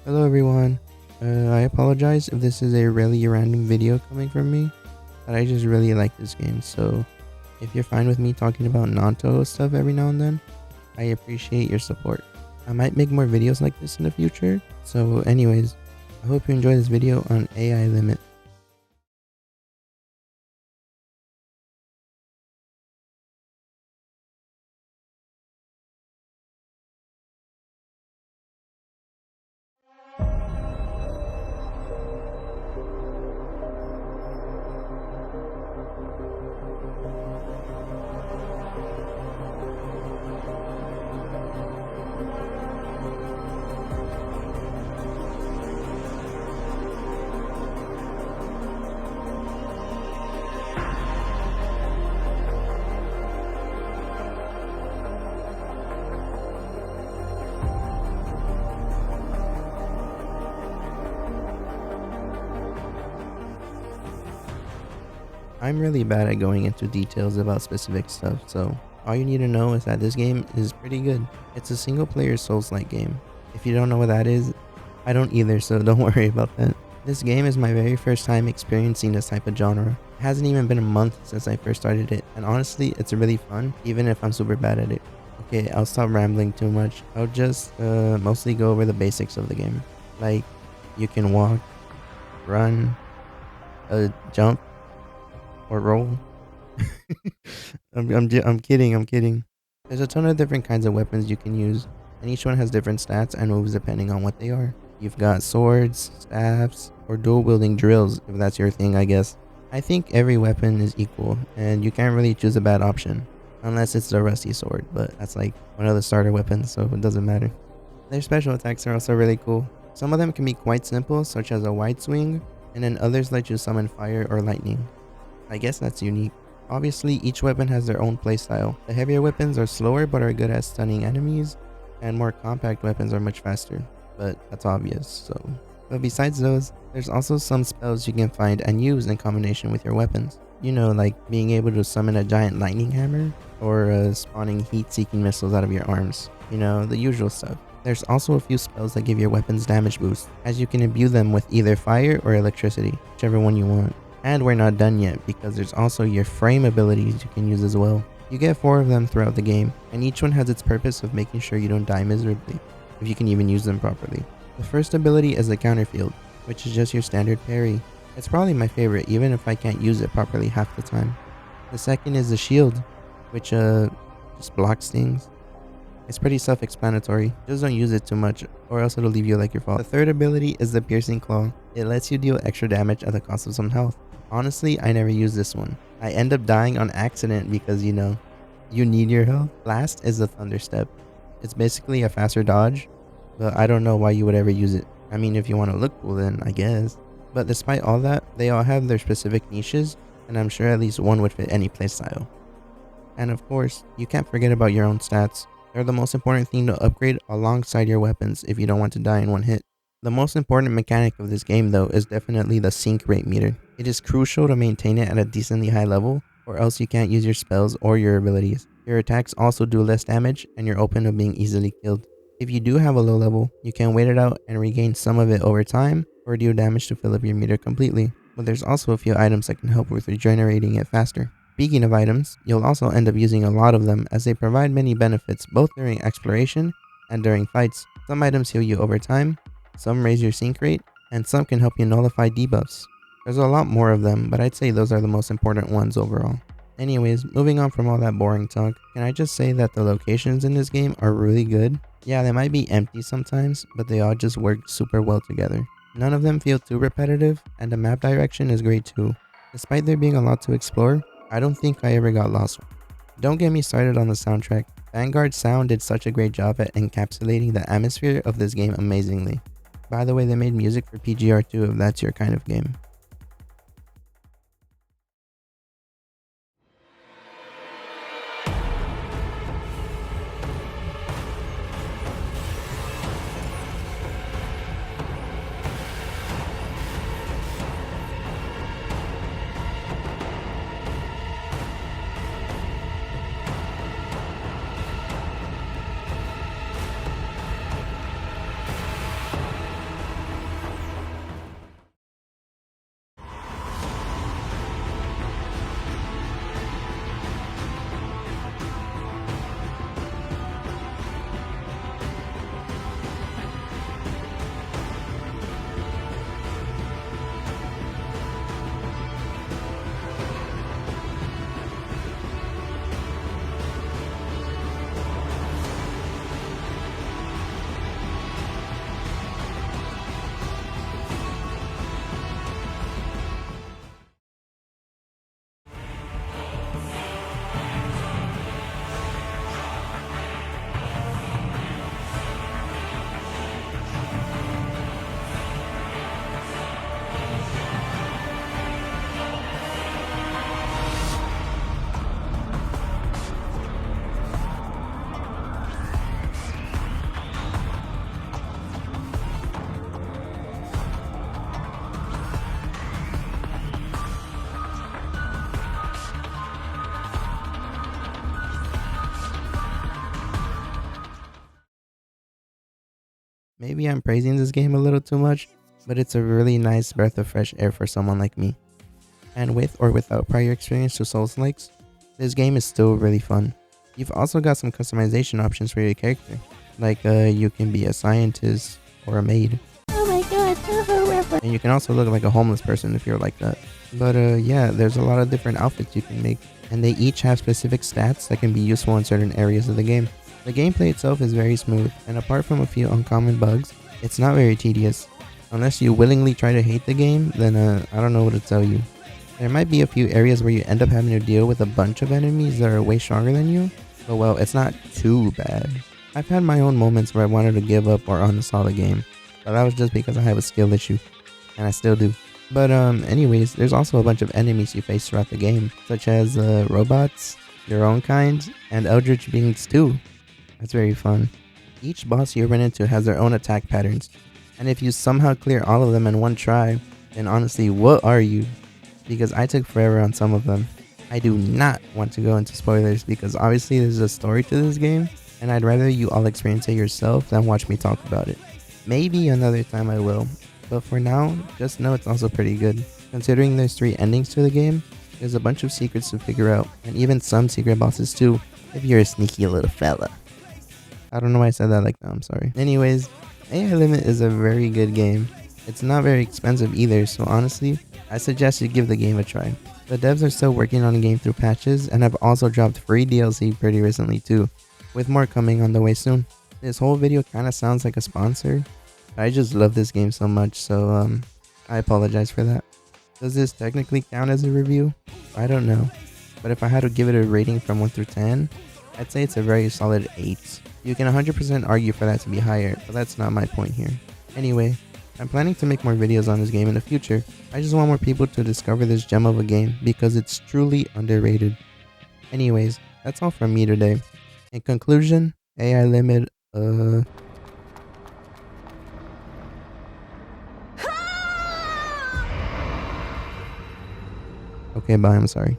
Hello everyone. I apologize if this is a really random video coming from me, but I just really like this game. So if you're fine with me talking about non-Toho stuff every now and then, I appreciate your support. I might make more videos like this in the future. So anyways, I hope you enjoy this video on AI Limit. I'm really bad at going into details about specific stuff, so all you need to know is that this game is pretty good. It's a single player Souls-like game. If you don't know what that is, I don't either, so don't worry about that. This game is my very first time experiencing this type of genre. It hasn't even been a month since I first started it, and honestly, it's really fun, even if I'm super bad at it. Okay, I'll stop rambling too much. I'll just mostly go over the basics of the game. Like, you can walk, run, jump, or roll. I'm kidding, I'm kidding. There's a ton of different kinds of weapons you can use, and each one has different stats and moves depending on what they are. You've got swords, staffs, or dual wielding drills if that's your thing, I guess. I think every weapon is equal, and you can't really choose a bad option. Unless it's the rusty sword, but that's like one of the starter weapons, so it doesn't matter. Their special attacks are also really cool. Some of them can be quite simple, such as a wide swing, and then others let you summon fire or lightning. I guess that's unique. Obviously, each weapon has their own playstyle. The heavier weapons are slower but are good at stunning enemies, and more compact weapons are much faster, but that's obvious, so. But besides those, there's also some spells you can find and use in combination with your weapons. You know, like being able to summon a giant lightning hammer, or spawning heat-seeking missiles out of your arms. You know, the usual stuff. There's also a few spells that give your weapons damage boost, as you can imbue them with either fire or electricity, whichever one you want. And we're not done yet, because there's also your frame abilities you can use as well. You get 4 of them throughout the game, and each one has its purpose of making sure you don't die miserably, if you can even use them properly. The first ability is the counter field, which is just your standard parry. It's probably my favorite, even if I can't use it properly half the time. The second is the shield, which just blocks things. It's pretty self-explanatory, just don't use it too much or else it'll leave you like your fault. The third ability is the piercing claw. It lets you deal extra damage at the cost of some health. Honestly, I never use this one. I end up dying on accident because, you know, you need your health. Last is the thunder step. It's basically a faster dodge, but I don't know why you would ever use it. I mean, if you want to look cool, then I guess. But despite all that, they all have their specific niches, and I'm sure at least one would fit any playstyle. And of course, you can't forget about your own stats. They're the most important thing to upgrade alongside your weapons if you don't want to die in one hit. The most important mechanic of this game though is definitely the sync rate meter. It is crucial to maintain it at a decently high level, or else you can't use your spells or your abilities. Your attacks also do less damage and you're open to being easily killed. If you do have a low level, you can wait it out and regain some of it over time, or do damage to fill up your meter completely. But there's also a few items that can help with regenerating it faster. Speaking of items, you'll also end up using a lot of them as they provide many benefits both during exploration and during fights. Some items heal you over time, some raise your sync rate, and some can help you nullify debuffs. There's a lot more of them, but I'd say those are the most important ones overall. Anyways, moving on from all that boring talk, can I just say that the locations in this game are really good? Yeah, they might be empty sometimes, but they all just work super well together. None of them feel too repetitive, and the map direction is great too. Despite there being a lot to explore, I don't think I ever got lost. Don't get me started on the soundtrack. Vanguard's sound did such a great job at encapsulating the atmosphere of this game amazingly. By the way, they made music for PGR2 if that's your kind of game. Maybe I'm praising this game a little too much, but it's a really nice breath of fresh air for someone like me. And with or without prior experience to Souls-likes, this game is still really fun. You've also got some customization options for your character, like you can be a scientist or a maid. Oh my god, no, And you can also look like a homeless person if you're like that. But yeah, there's a lot of different outfits you can make, and they each have specific stats that can be useful in certain areas of the game. The gameplay itself is very smooth, and apart from a few uncommon bugs, it's not very tedious. Unless you willingly try to hate the game, then I don't know what to tell you. There might be a few areas where you end up having to deal with a bunch of enemies that are way stronger than you, but well, it's not too bad. I've had my own moments where I wanted to give up or uninstall the game, but that was just because I have a skill issue, and I still do. But anyways, there's also a bunch of enemies you face throughout the game, such as robots, your own kind, and eldritch beings too. That's very fun. Each boss you run into has their own attack patterns, and if you somehow clear all of them in one try, then honestly, what are you? Because I took forever on some of them. I do not want to go into spoilers because obviously there's a story to this game, and I'd rather you all experience it yourself than watch me talk about it. Maybe another time I will, but for now, just know it's also pretty good. Considering there's 3 endings to the game, there's a bunch of secrets to figure out, and even some secret bosses too, if you're a sneaky little fella. I don't know why I said that like that, I'm sorry. Anyways, AI Limit is a very good game. It's not very expensive either, so honestly, I suggest you give the game a try. The devs are still working on the game through patches and have also dropped free DLC pretty recently too, with more coming on the way soon. This whole video kinda sounds like a sponsor. I just love this game so much, so I apologize for that. Does this technically count as a review? I don't know, but if I had to give it a rating from 1 through 10, I'd say it's a very solid 8. You can 100% argue for that to be higher, but that's not my point here. Anyway, I'm planning to make more videos on this game in the future. I just want more people to discover this gem of a game because it's truly underrated. Anyways, that's all from me today. In conclusion, AI Limit, okay, bye, I'm sorry.